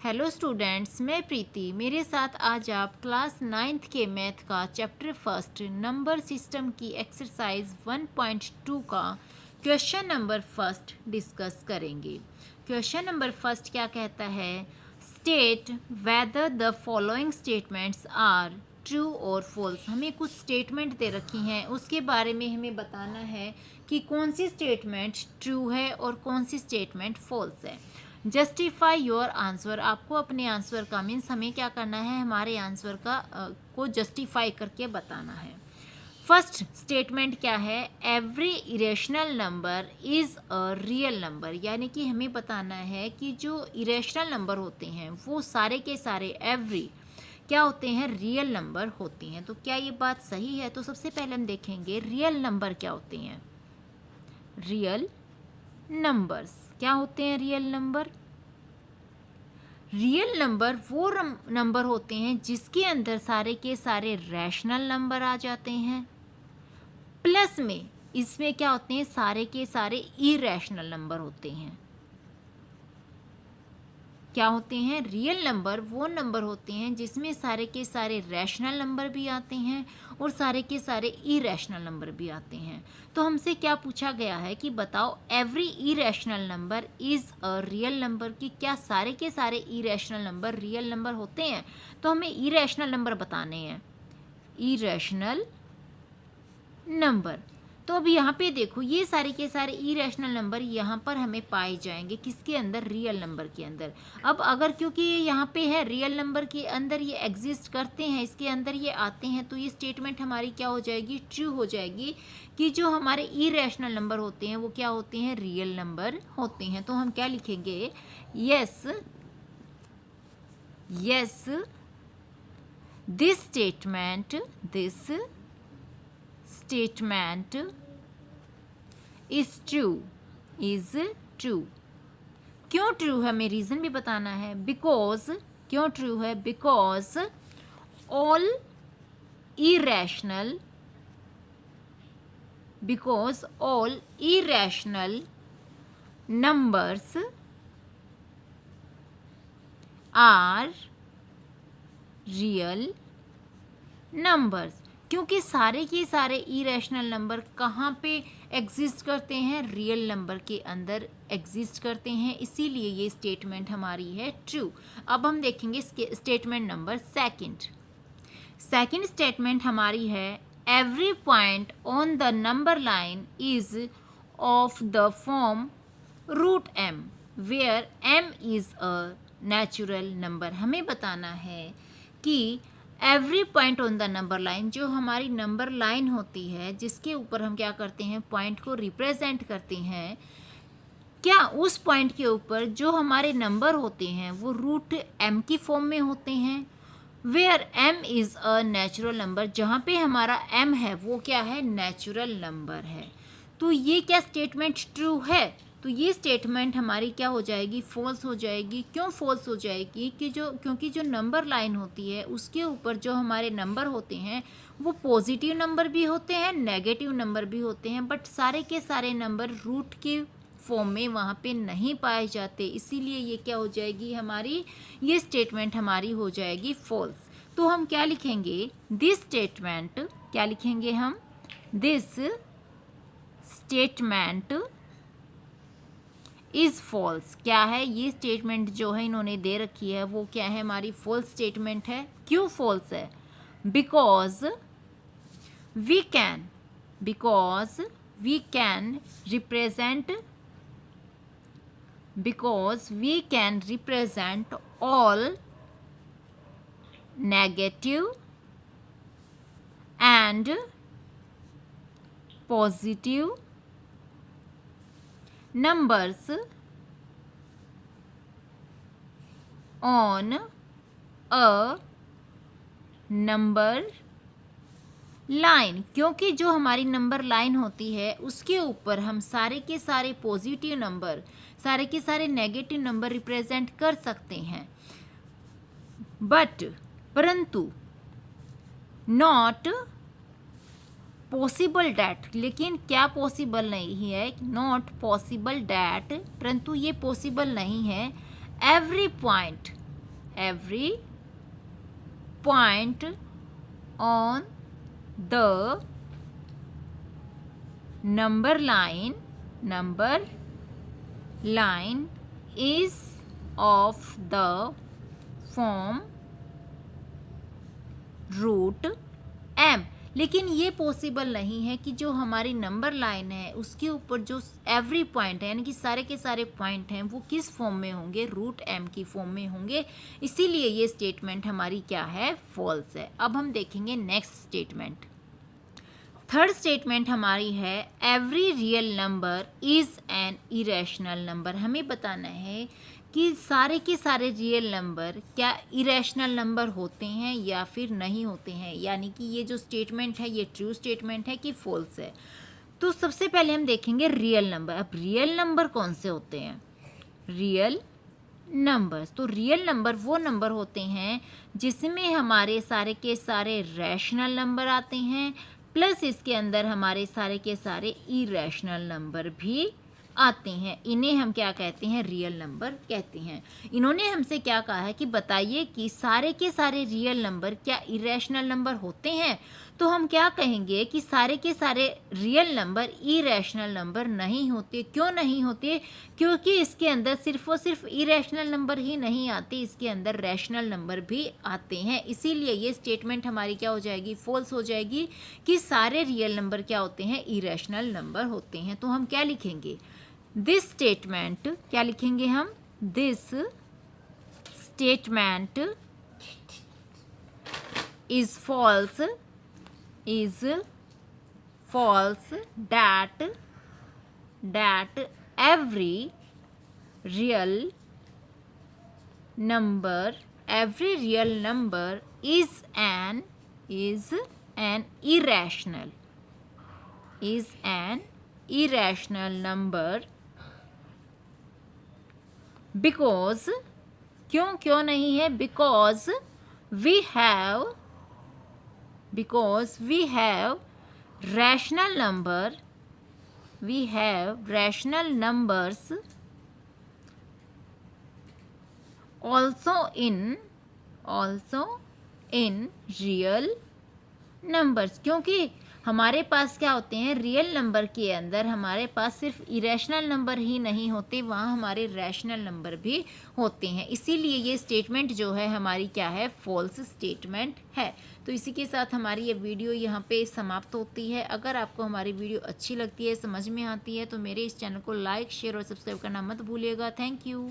Hello students, मैं प्रीति। मेरे साथ आज आप क्लास 9th के मैथ का चैप्टर फर्स्ट नंबर सिस्टम की एक्सरसाइज 1.2 का क्वेश्चन नंबर फर्स्ट डिस्कस करेंगे। क्वेश्चन नंबर फर्स्ट क्या कहता है? State whether the following statements are true और फॉल्स। हमें कुछ स्टेटमेंट दे रखी हैं, उसके बारे में हमें बताना है कि कौन सी स्टेटमेंट ट्रू है और कौन सी स्टेटमेंट फॉल्स है। Justify your answer. आपको अपने आंसर का मीन्स हमें क्या करना है, हमारे आंसर का को जस्टिफाई करके बताना है। फर्स्ट स्टेटमेंट क्या है? Every irrational number is a real number. यानी कि हमें बताना है कि जो इरेशनल नंबर होते हैं वो सारे के सारे एवरी क्या होते हैं, रियल नंबर होती हैं। तो क्या ये बात सही है? तो सबसे पहले हम देखेंगे रियल नंबर क्या होते हैं। रियल नंबर्स क्या होते हैं? रियल नंबर वो नंबर होते हैं जिसके अंदर सारे के सारे रैशनल नंबर आ जाते हैं, प्लस में इसमें क्या होते हैं, सारे के सारे इरेशनल नंबर होते हैं। क्या होते हैं? रियल नंबर वो नंबर होते हैं जिसमें सारे के सारे रैशनल नंबर भी आते हैं और सारे के सारे इरेशनल नंबर भी आते हैं। तो हमसे क्या पूछा गया है कि बताओ every irrational number is a real number, कि क्या सारे के सारे इरेशनल नंबर रियल नंबर होते हैं? तो हमें इरेशनल नंबर बताने हैं, इरेशनल नंबर। तो अब यहाँ पे देखो, ये सारे के सारे इरेशनल नंबर यहाँ पर हमें पाए जाएंगे किसके अंदर? रियल नंबर के अंदर। अब अगर क्योंकि ये यहाँ पे है रियल नंबर के अंदर ये एग्जिस्ट करते हैं, इसके अंदर ये आते हैं, तो ये स्टेटमेंट हमारी क्या हो जाएगी? ट्रू हो जाएगी कि जो हमारे इरेशनल नंबर होते हैं वो क्या होते हैं? रियल नंबर होते हैं। तो हम क्या लिखेंगे? Yes yes this statement is true. क्यों ट्रू है, हमें रीजन भी बताना है। बिकॉज क्यों ट्रू है? Because all irrational numbers are real numbers. क्योंकि सारे के सारे इरेशनल नंबर कहाँ पे एग्जिस्ट करते हैं? रियल नंबर के अंदर एग्जिस्ट करते हैं, इसीलिए ये स्टेटमेंट हमारी है ट्रू। अब हम देखेंगे स्टेटमेंट नंबर सेकंड स्टेटमेंट हमारी है every point on the number line is of the form root M where M is a natural number. हमें बताना है कि every point on the number line, जो हमारी नंबर लाइन होती है जिसके ऊपर हम क्या करते हैं, पॉइंट को रिप्रेजेंट करते हैं, क्या उस पॉइंट के ऊपर जो हमारे नंबर होते हैं वो रूट एम की फॉर्म में होते हैं। Where M is a natural number, जहाँ पे हमारा एम है वो क्या है? नेचुरल नंबर है। तो ये क्या स्टेटमेंट ट्रू है? तो ये स्टेटमेंट हमारी क्या हो जाएगी? फॉल्स हो जाएगी। क्यों फॉल्स हो जाएगी? क्योंकि जो नंबर लाइन होती है उसके ऊपर जो हमारे नंबर होते हैं वो पॉजिटिव नंबर भी होते हैं, नेगेटिव नंबर भी होते हैं, बट सारे के सारे नंबर रूट के फॉर्म में वहाँ पे नहीं पाए जाते, इसीलिए ये क्या हो जाएगी हमारी? ये स्टेटमेंट हमारी हो जाएगी फॉल्स। तो हम क्या लिखेंगे? दिस स्टेटमेंट, क्या लिखेंगे हम? This statement is false. क्या है? ये स्टेटमेंट जो है इन्होंने दे रखी है वो क्या है? हमारी फॉल्स स्टेटमेंट है। क्यों फॉल्स है? Because we can represent all negative and positive numbers on a number line। क्योंकि जो हमारी नंबर लाइन होती है उसके ऊपर हम सारे के सारे पॉजिटिव नंबर, सारे के सारे नेगेटिव नंबर रिप्रेजेंट कर सकते हैं, परंतु नॉट पॉसिबल डैट, लेकिन क्या पॉसिबल नहीं है? नॉट पॉसिबल डैट, परंतु ये पॉसिबल नहीं है। Every point every point on the number line is of the form root m। लेकिन ये पॉसिबल नहीं है कि जो हमारी नंबर लाइन है उसके ऊपर जो एवरी पॉइंट है यानी कि सारे के सारे पॉइंट हैं वो किस फॉर्म में होंगे, रूट m की फॉर्म में होंगे। इसीलिए ये स्टेटमेंट हमारी क्या है, फॉल्स है। अब हम देखेंगे नेक्स्ट स्टेटमेंट। थर्ड स्टेटमेंट हमारी है every real number is an irrational number. हमें बताना है कि सारे के सारे रियल नंबर क्या इरेशनल नंबर होते हैं या फिर नहीं होते हैं, यानी कि ये जो स्टेटमेंट है ये ट्रू स्टेटमेंट है कि फॉल्स है। तो सबसे पहले हम देखेंगे रियल नंबर। अब रियल नंबर कौन से होते हैं, रियल नंबर्स। तो रियल नंबर वो नंबर होते हैं जिसमें हमारे सारे के सारे रैशनल नंबर आते हैं, प्लस इसके अंदर हमारे सारे के सारे इरेशनल नंबर भी आते हैं। इन्हें हम क्या कहते हैं, रियल नंबर कहते हैं। इन्होंने हमसे क्या कहा है कि बताइए कि सारे के सारे रियल नंबर क्या इरेशनल नंबर होते हैं। तो हम क्या कहेंगे कि सारे के सारे रियल नंबर इरेशनल नंबर नहीं होते। क्यों नहीं होते, क्योंकि इसके अंदर सिर्फ और सिर्फ इरेशनल नंबर ही नहीं आते, इसके अंदर रैशनल नंबर भी आते हैं। इसीलिए ये स्टेटमेंट हमारी क्या हो जाएगी, फॉल्स हो जाएगी कि सारे रियल नंबर क्या होते हैं, इरेशनल नंबर होते हैं। तो हम क्या लिखेंगे, दिस स्टेटमेंट, क्या लिखेंगे हम, this statement is false that every real number is an irrational number because, क्यों नहीं है, because we have rational numbers also in real numbers। क्योंकि हमारे पास क्या होते हैं, रियल नंबर के अंदर हमारे पास सिर्फ इरेशनल नंबर ही नहीं होते, वहाँ हमारे रैशनल नंबर भी होते हैं। इसीलिए ये स्टेटमेंट जो है हमारी क्या है, फॉल्स स्टेटमेंट है। तो इसी के साथ हमारी ये वीडियो यहाँ पे समाप्त होती है। अगर आपको हमारी वीडियो अच्छी लगती है, समझ में आती है, तो मेरे इस चैनल को लाइक, शेयर और सब्सक्राइब करना मत भूलिएगा। Thank you.